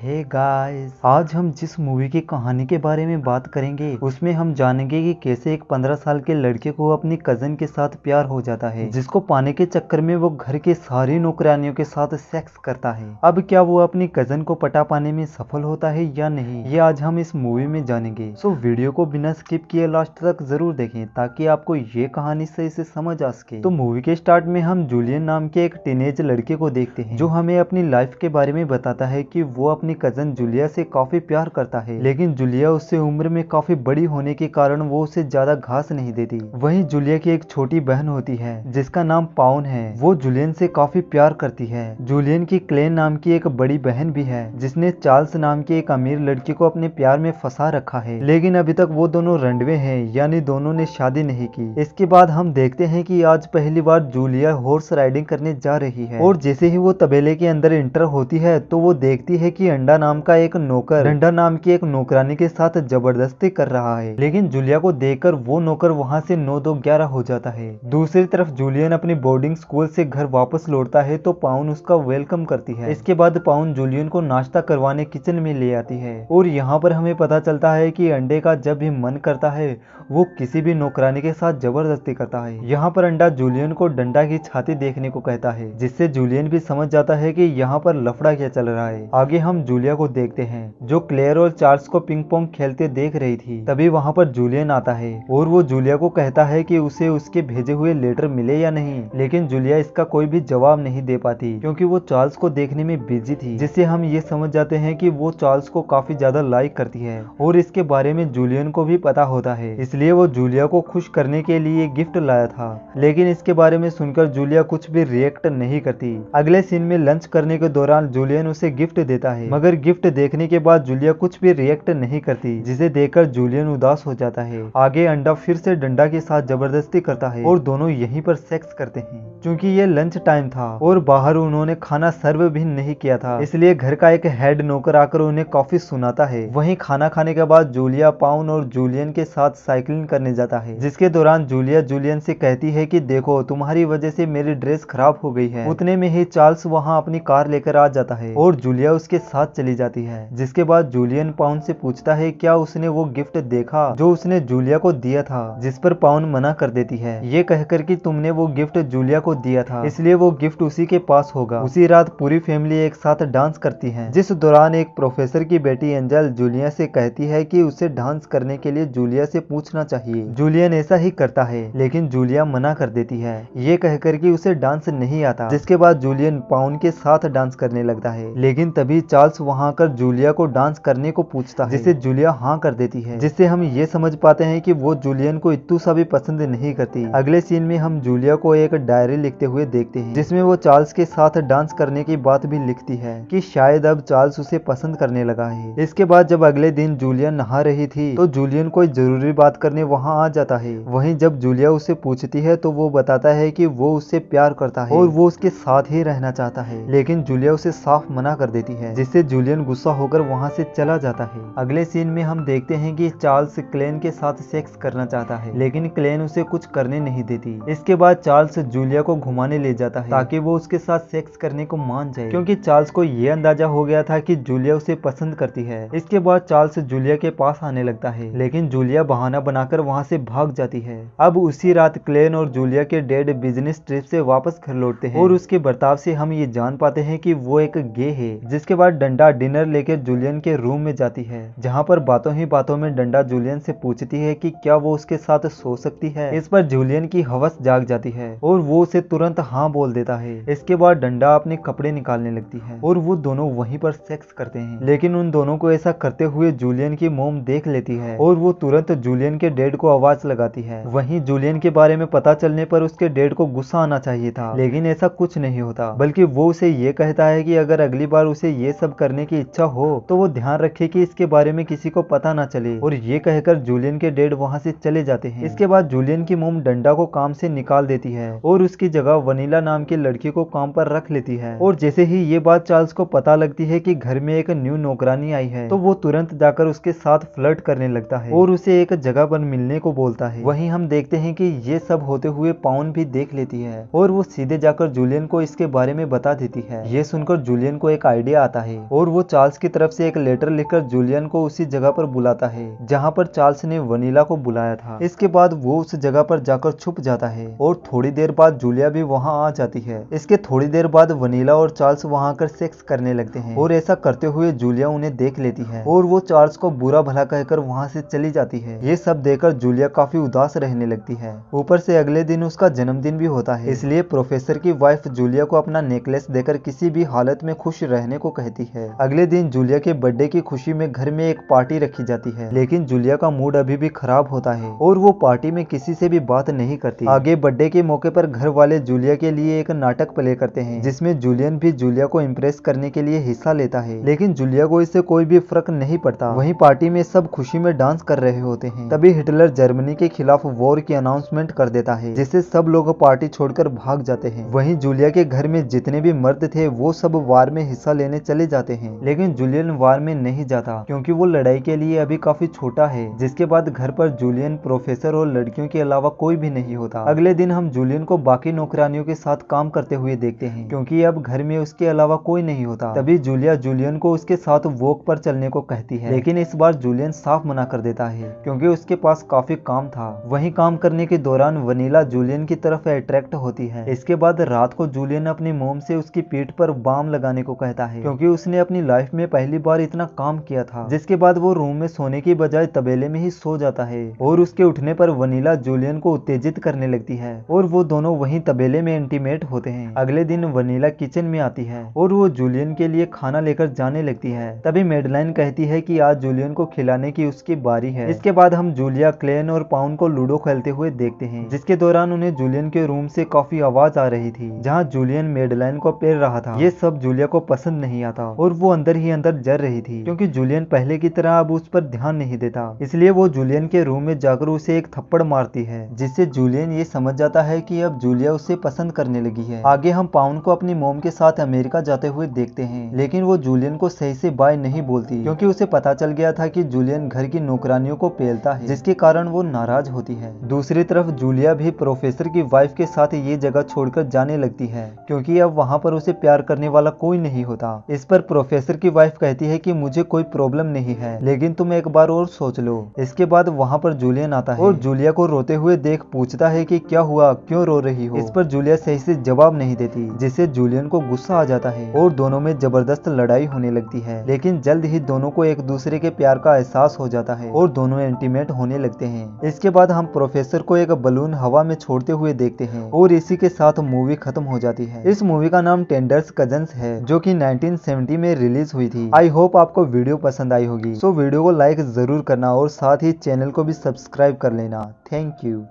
Hey guys, आज हम जिस मूवी की कहानी के बारे में बात करेंगे उसमें हम जानेंगे कि कैसे एक 15 साल के लड़के को अपनी कजन के साथ प्यार हो जाता है, जिसको पाने के चक्कर में वो घर के सारी नौकरानियों के साथ सेक्स करता है। अब क्या वो अपनी कजन को पटा पाने में सफल होता है या नहीं, ये आज हम इस मूवी में जानेंगे। सो वीडियो को बिना स्किप किए लास्ट तक जरूर देखें ताकि आपको ये कहानी सही से समझ आ सके। तो मूवी के स्टार्ट में हम जूलियन नाम के एक टीनेज लड़के को देखते हैं जो हमें अपनी लाइफ के बारे में बताता है कि वो अपनी कजन जूलिया से काफी प्यार करता है, लेकिन जूलिया उससे उम्र में काफी बड़ी होने के कारण वो उसे ज्यादा घास नहीं देती। वहीं जूलिया की एक छोटी बहन होती है जिसका नाम पाउन है। वो जूलियन से काफी प्यार करती है। जूलियन की क्लेन नाम की एक बड़ी बहन भी है जिसने चार्ल्स नाम के एक अमीर लड़के को अपने प्यार में फंसा रखा है, लेकिन अभी तक वो दोनों रंडवे हैं, यानी दोनों ने शादी नहीं की। इसके बाद हम देखते हैं कि आज पहली बार जूलिया हॉर्स राइडिंग करने जा रही है और जैसे ही वो तबेले के अंदर एंटर होती है तो वो देखती है कि अंडा नाम का एक नौकर डंडा नाम की एक नौकरानी के साथ जबरदस्ती कर रहा है, लेकिन जूलिया को देखकर वो नौकर वहां से 9-2-11 हो जाता है। दूसरी तरफ जूलियन अपनी बोर्डिंग स्कूल से घर वापस लौटता है तो पाउन उसका वेलकम करती है। इसके बाद पाउन जूलियन को नाश्ता करवाने किचन में ले आती है और यहाँ पर हमें पता चलता है कि अंडे का जब भी मन करता है वो किसी भी नौकरानी के साथ जबरदस्ती करता है। यहाँ पर अंडा जूलियन को डंडा की छाती देखने को कहता है, जिससे जूलियन भी समझ जाता है कि यहाँ पर लफड़ा क्या चल रहा है। आगे हम जूलिया को देखते हैं जो क्लेयर और चार्ल्स को पिंग पोंग खेलते देख रही थी। तभी वहाँ पर जूलियन आता है और वो जूलिया को कहता है कि उसे उसके भेजे हुए लेटर मिले या नहीं, लेकिन जूलिया इसका कोई भी जवाब नहीं दे पाती क्योंकि वो चार्ल्स को देखने में बिजी थी, जिससे हम ये समझ जाते हैं कि वो चार्ल्स को काफी ज्यादा लाइक करती है और इसके बारे में जूलियन को भी पता होता है, इसलिए वो जूलिया को खुश करने के लिए गिफ्ट लाया था। लेकिन इसके बारे में सुनकर जूलिया कुछ भी रिएक्ट नहीं करती। अगले सीन में लंच करने के दौरान जूलियन उसे गिफ्ट देता है, मगर गिफ्ट देखने के बाद जूलिया कुछ भी रिएक्ट नहीं करती, जिसे देखकर जूलियन उदास हो जाता है। आगे अंडा फिर से डंडा के साथ जबरदस्ती करता है और दोनों यहीं पर सेक्स करते हैं। क्योंकि ये लंच टाइम था और बाहर उन्होंने खाना सर्व भी नहीं किया था, इसलिए घर का एक हेड नौकर आकर उन्हें काफी सुनाता है। वहीं खाना खाने के बाद जूलिया पाउन और जूलियन के साथ साइकिलिंग करने जाता है, जिसके दौरान जूलिया जूलियन से कहती है कि देखो तुम्हारी वजह से मेरी ड्रेस खराब हो गई है। उतने में ही चार्ल्स वहाँ अपनी कार लेकर आ जाता है और जूलिया उसके साथ चली जाती है। जिसके बाद जूलियन पाउन से पूछता है क्या उसने वो गिफ्ट देखा जो उसने जूलिया को दिया था, जिस पर पाउन मना कर देती है, ये कहकर कि तुमने वो गिफ्ट जूलिया को दिया था इसलिए वो गिफ्ट उसी के पास होगा। उसी रात पूरी फैमिली एक साथ डांस करती है, जिस दौरान एक प्रोफेसर की बेटी एंजल जूलिया से कहती है कि उसे डांस करने के लिए जूलिया से पूछना चाहिए। जूलियन ऐसा ही करता है लेकिन जूलिया मना कर देती है, ये कहकर कि उसे डांस नहीं आता। जिसके बाद जूलियन पाउन के साथ डांस करने लगता है, लेकिन तभी चार्ल्स वहां कर जूलिया को डांस करने को पूछता है, जिसे जूलिया हाँ कर देती है, जिससे हम ये समझ पाते हैं कि वो जूलियन को इतू सा भी पसंद नहीं करती। अगले सीन में हम जूलिया को एक डायरी लिखते हुए देखते हैं, जिसमें वो चार्ल्स के साथ डांस करने की बात भी लिखती है कि शायद अब चार्ल्स उसे पसंद करने लगा है। इसके बाद जब अगले दिन जूलिया नहा रही थी तो जूलियन कोई जरूरी बात करने वहाँ आ जाता है। वहीं जब जूलिया उसे पूछती है तो वो बताता है कि वो उससे प्यार करता है और वो उसके साथ ही रहना चाहता है, लेकिन जूलिया उसे साफ मना कर देती है, जिससे जूलियन गुस्सा होकर वहाँ से चला जाता है। अगले सीन में हम देखते हैं कि चार्ल्स क्लेन के साथ सेक्स करना चाहता है, लेकिन क्लेन उसे कुछ करने नहीं देती। इसके बाद चार्ल्स जूलिया को घुमाने ले जाता है ताकि वो उसके साथ सेक्स करने को मान जाए, क्योंकि चार्ल्स को ये अंदाजा हो गया था कि जूलिया उसे पसंद करती है। इसके बाद चार्ल्स जूलिया के पास आने लगता है, लेकिन जूलिया बहाना बनाकर वहाँ से भाग जाती है। अब उसी रात क्लेन और जूलिया के डैड बिजनेस ट्रिप से वापस घर लौटते हैं और उसके बर्ताव से हम ये जान पाते हैं कि वो एक गे है। जिसके बाद डंडा डिनर लेकर जूलियन के रूम में जाती है, जहाँ पर बातों ही बातों में डंडा जूलियन से पूछती है कि क्या वो उसके साथ सो सकती है। इस पर जूलियन की हवस जाग जाती है और वो उसे तुरंत हाँ बोल देता है। इसके बाद डंडा अपने कपड़े निकालने लगती है और वो दोनों वहीं पर सेक्स करते हैं, लेकिन उन दोनों को ऐसा करते हुए जूलियन की मोम देख लेती है और वो तुरंत जूलियन के डैड को आवाज लगाती है। वहीं जूलियन के बारे में पता चलने पर उसके डैड को गुस्सा आना चाहिए था, लेकिन ऐसा कुछ नहीं होता, बल्कि वो उसे ये कहता है कि अगर अगली बार उसे ये सब करने की इच्छा हो तो वो ध्यान रखे कि इसके बारे में किसी को पता ना चले, और ये कहकर जूलियन के डैड वहाँ से चले जाते हैं। इसके बाद जूलियन की मोम डंडा को काम से निकाल देती है और उसकी जगह वनीला नाम की लड़की को काम पर रख लेती है। और जैसे ही ये बात चार्ल्स को पता लगती है कि घर में एक न्यू नौकरानी आई है तो वो तुरंत जाकर उसके साथ फ्लर्ट करने लगता है और उसे एक जगह पर मिलने को बोलता है। वहीं हम देखते हैं कि ये सब होते हुए पाउन भी देख लेती है और वो सीधे जाकर जूलियन को इसके बारे में बता देती है। ये सुनकर जूलियन को एक आइडिया आता है और वो चार्ल्स की तरफ से एक लेटर लिखकर जूलियन को उसी जगह पर बुलाता है जहाँ पर चार्ल्स ने वनीला को बुलाया था। इसके बाद वो उस जगह पर जाकर छुप जाता है और थोड़ी देर बाद जूलिया भी वहाँ आ जाती है। इसके थोड़ी देर बाद वनीला और चार्ल्स वहाँ आकर सेक्स करने लगते हैं और ऐसा करते हुए जूलिया उन्हें देख लेती है और वो चार्ल्स को बुरा भला कहकर वहाँ से चली जाती है। ये सब देखकर जूलिया काफी उदास रहने लगती है। ऊपर से अगले दिन उसका जन्मदिन भी होता है, इसलिए प्रोफेसर की वाइफ जूलिया को अपना नेकलेस देकर किसी भी हालत में खुश रहने को कहती है। अगले दिन जूलिया के बर्थडे की खुशी में घर में एक पार्टी रखी जाती है, लेकिन जूलिया का मूड अभी भी खराब होता है और वो पार्टी में किसी से भी बात नहीं करती। आगे बर्थडे के मौके पर घर वाले जूलिया के लिए एक नाटक प्ले करते हैं जिसमें जूलियन भी जूलिया को इम्प्रेस करने के लिए हिस्सा लेता है, लेकिन जूलिया को इससे कोई भी फर्क नहीं पड़ता। वहीं पार्टी में सब खुशी में डांस कर रहे होते हैं। तभी हिटलर जर्मनी के खिलाफ वॉर की अनाउंसमेंट कर देता है, जिससे सब लोग पार्टी छोड़कर भाग जाते हैं। वहीं जूलिया के घर में जितने भी मर्द थे वो सब वार में हिस्सा लेने चले जाते हैं, लेकिन जूलियन वार में नहीं जाता क्योंकि वो लड़ाई के लिए अभी काफी छोटा है। जिसके बाद घर पर जूलियन, प्रोफेसर और लड़कियों के अलावा कोई भी नहीं होता। अगले दिन हम जूलियन को बाकी नौकरानियों के साथ काम करते हुए देखते हैं क्योंकि अब घर में उसके अलावा कोई नहीं होता। तभी जूलिया जूलियन को उसके साथ वॉक पर चलने को कहती है, लेकिन इस बार जूलियन साफ मना कर देता है क्योंकि उसके पास काफी काम था। वहीं काम करने के दौरान वनीला जूलियन की तरफ अट्रैक्ट होती है। इसके बाद रात को जूलियन अपनी मोम से उसकी पीठ पर बाम लगाने को कहता है क्योंकि उसने अपनी लाइफ में पहली बार इतना काम किया था। जिसके बाद वो रूम में सोने की बजाय तबेले में ही सो जाता है और उसके उठने पर वनीला जूलियन को उत्तेजित करने लगती है और वो दोनों वहीं तबेले में इंटीमेट होते हैं। अगले दिन वनीला किचन में आती है और वो जूलियन के लिए खाना लेकर जाने लगती है। तभी मेडलाइन कहती है कि आज जूलियन को खिलाने की उसकी बारी है। इसके बाद हम जूलिया, क्लेन और पाउन को लूडो खेलते हुए देखते हैं, जिसके दौरान उन्हें जूलियन के रूम से काफी आवाज आ रही थी जहाँ जूलियन मेडलाइन को पेर रहा था। ये सब जूलिया को पसंद नहीं आता और वो अंदर ही अंदर जल रही थी क्योंकि जूलियन पहले की तरह अब उस पर ध्यान नहीं देता। इसलिए वो जूलियन के रूम में जाकर उसे एक थप्पड़ मारती है, जिससे जूलियन ये समझ जाता है कि अब जूलिया उसे पसंद करने लगी है। आगे हम पाउन को अपनी मोम के साथ अमेरिका जाते हुए देखते हैं, लेकिन वो जूलियन को सही से बाय नहीं बोलती क्योंकि उसे पता चल गया था कि जूलियन घर की नौकरानियों को पेलता है, जिसके कारण वो नाराज होती है। दूसरी तरफ जूलिया भी प्रोफेसर की वाइफ के साथ ये जगह छोड़कर जाने लगती है क्योंकि अब वहाँ पर उसे प्यार करने वाला कोई नहीं होता। इस पर प्रोफेसर की वाइफ कहती है कि मुझे कोई प्रॉब्लम नहीं है, लेकिन तुम एक बार और सोच लो। इसके बाद वहाँ पर जूलियन आता है और जूलिया को रोते हुए देख पूछता है कि क्या हुआ, क्यों रो रही हो। इस पर जूलिया सही से जवाब नहीं देती, जिससे जूलियन को गुस्सा आ जाता है और दोनों में जबरदस्त लड़ाई होने लगती है। लेकिन जल्द ही दोनों को एक दूसरे के प्यार का एहसास हो जाता है और दोनों इंटीमेट होने लगते हैं। इसके बाद हम प्रोफेसर को एक बलून हवा में छोड़ते हुए देखते हैं और इसी के साथ मूवी खत्म हो जाती है। इस मूवी का नाम टेंडर्स कजन्स है, जो कि 1970 में रिलीज हुई थी। आई होप आपको वीडियो पसंद आई होगी। सो वीडियो को लाइक जरूर करना और साथ ही चैनल को भी सब्सक्राइब कर लेना। Thank you.